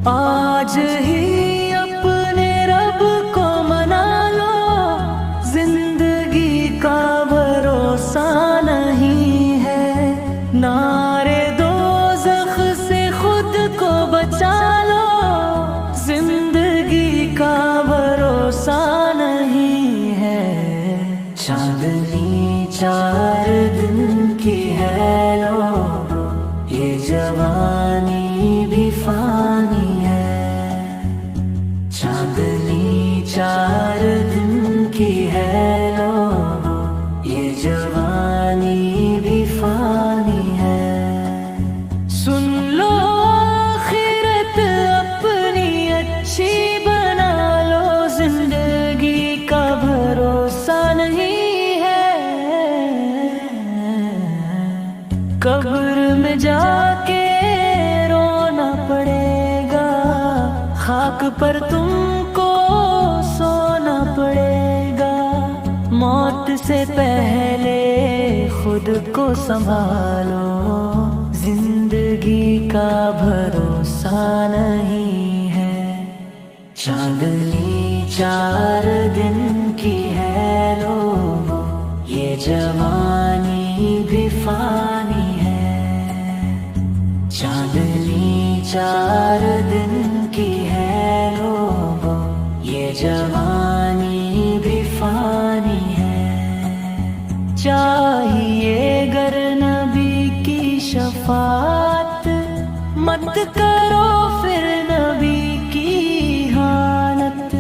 आज ही अपने रब को मना लो, जिंदगी का भरोसा नहीं है। नारे दोज़ख से खुद को बचा लो, जिंदगी का भरोसा नहीं है। चांदनी 4 दिन की है लो, ये जवानी भी फानी है। चांदनी 4 दिन की है लो, ये जवानी भी फानी है। सुन लो आखिरत अपनी अच्छी बना लो, जिंदगी का भरोसा नहीं है। कब्र में जाके रोना पड़ेगा, खाक पर तुमको सोना पड़ेगा। मौत से पहले खुद को संभालो, जिंदगी का भरोसा नहीं है। चांदनी 4 दिन की है लोगों, ये जवानी भी फानी है। चांदनी 4 दिन की है लोगों, ये जवानी भी फानी है। चाहिए गर नबी की शफात, मत करो फिर नबी की हालत।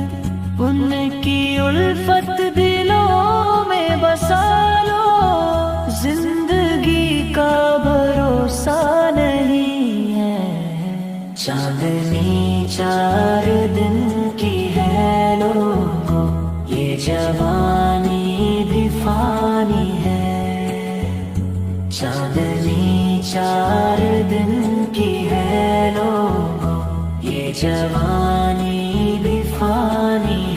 उनकी उल्फत दिलों में बसा लो, जिंदगी का भरोसा नहीं है। चांदनी 4 दिन की है लोगों, ये जवानी भी फानी है। चांदनी 4 दिन की है लोगों, ये जवानी भी फानी